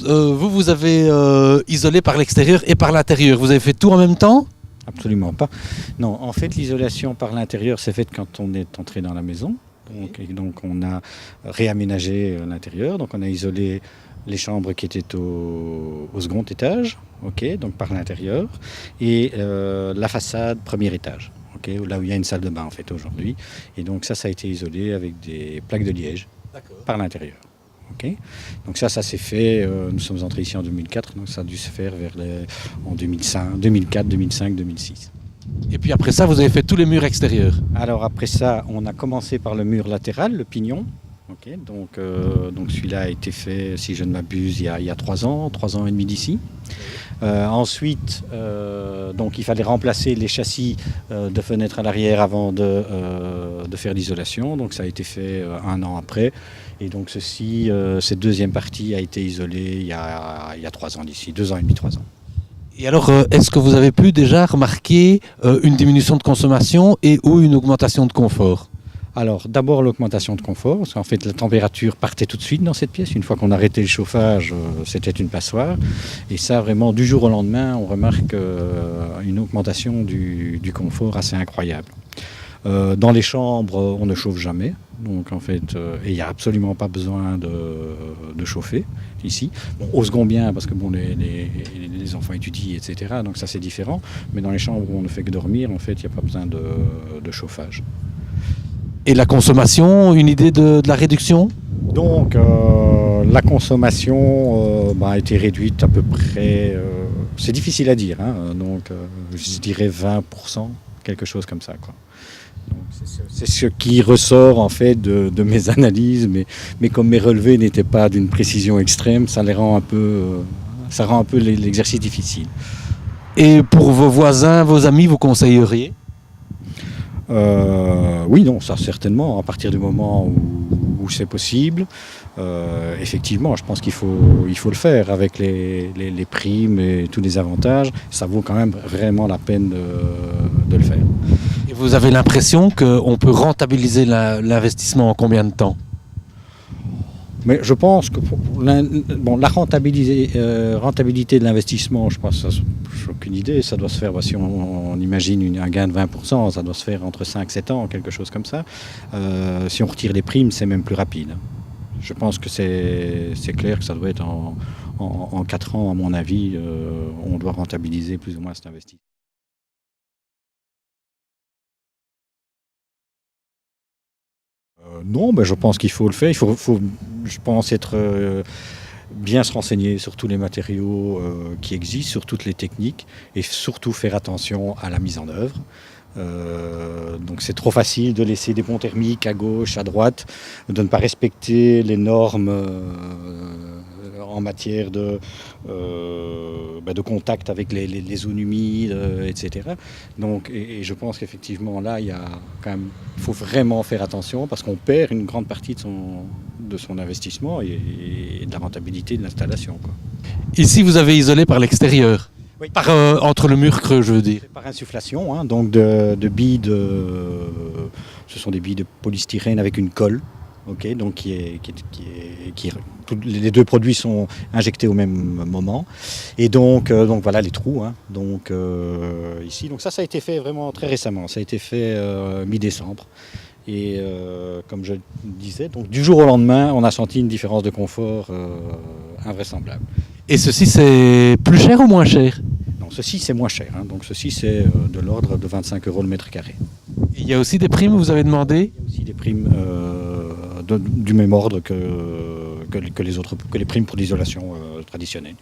vous avez isolé par l'extérieur et par l'intérieur. Vous avez fait tout en même temps? Absolument pas. Non, en fait, l'isolation par l'intérieur s'est faite quand on est entré dans la maison. Donc on a réaménagé l'intérieur. Donc on a isolé les chambres qui étaient au second étage, donc par l'intérieur, et la façade premier étage, là où il y a une salle de bain en fait aujourd'hui. Et donc ça a été isolé avec des plaques de liège par l'intérieur. Donc ça s'est fait, nous sommes entrés ici en 2004, donc ça a dû se faire en 2005, 2004, 2005, 2006. Et puis après ça, vous avez fait tous les murs extérieurs? Alors après ça, on a commencé par le mur latéral, le pignon. Donc celui-là a été fait, si je ne m'abuse, il y a 3 ans et demi d'ici. Ensuite, donc il fallait remplacer les châssis de fenêtres à l'arrière avant de faire l'isolation. Donc ça a été fait 1 an après. Et donc cette deuxième partie a été isolée il y a 3 ans d'ici, 2 ans et demi, 3 ans. Et alors, est-ce que vous avez pu déjà remarquer une diminution de consommation et ou une augmentation de confort? Alors d'abord l'augmentation de confort, parce qu'en fait la température partait tout de suite dans cette pièce. Une fois qu'on arrêtait le chauffage, c'était une passoire. Et ça vraiment du jour au lendemain, on remarque une augmentation du confort assez incroyable. Dans les chambres, on ne chauffe jamais. Donc en fait, il n'y a absolument pas besoin de chauffer ici. Bon, au second bien, parce que les enfants étudient, etc. Donc ça c'est différent. Mais dans les chambres où on ne fait que dormir, en fait, il n'y a pas besoin de chauffage. Et la consommation, une idée de la réduction? Donc la consommation a été réduite à peu près, c'est difficile à dire, donc je dirais 20%, quelque chose comme ça, quoi. Donc, c'est ce qui ressort en fait de mes analyses, mais comme mes relevés n'étaient pas d'une précision extrême, ça rend un peu l'exercice difficile. Et pour vos voisins, vos amis, vous conseilleriez? Oui, non, ça certainement, à partir du moment où c'est possible. Effectivement, je pense qu'il faut le faire avec les primes et tous les avantages. Ça vaut quand même vraiment la peine de le faire. Et vous avez l'impression qu'on peut rentabiliser l'investissement en combien de temps? Mais je pense que la rentabilité de l'investissement, je pense, j'ai aucune idée, ça doit se faire, si on imagine un gain de 20%, ça doit se faire entre 5-7 ans, quelque chose comme ça. Si on retire les primes, c'est même plus rapide. Je pense que c'est clair que ça doit être en 4 ans, à mon avis, on doit rentabiliser plus ou moins cet investissement. Non, je pense qu'il faut le faire. Il faut je pense, bien se renseigner sur tous les matériaux qui existent, sur toutes les techniques, et surtout faire attention à la mise en œuvre. Donc c'est trop facile de laisser des ponts thermiques à gauche, à droite, de ne pas respecter les normes en matière de contact avec les zones humides, etc. Donc, et je pense qu'effectivement là, il faut vraiment faire attention parce qu'on perd une grande partie de son investissement et de la rentabilité de l'installation, quoi. Ici, vous avez isolé par l'extérieur? Oui. Entre le mur creux, je veux dire. Par insufflation, donc de billes ce sont des billes de polystyrène avec une colle, donc les deux produits sont injectés au même moment. Et donc voilà les trous, ici. Donc ça a été fait vraiment très récemment. Ça a été fait mi-décembre. Et comme je disais, donc du jour au lendemain, on a senti une différence de confort invraisemblable. Et ceci, c'est plus cher ou moins cher? Non, ceci c'est moins cher. Donc ceci c'est de l'ordre de 25 € le mètre carré. Et il y a aussi des primes, vous avez demandé? Il y a aussi des primes du même ordre que les primes pour l'isolation traditionnelle.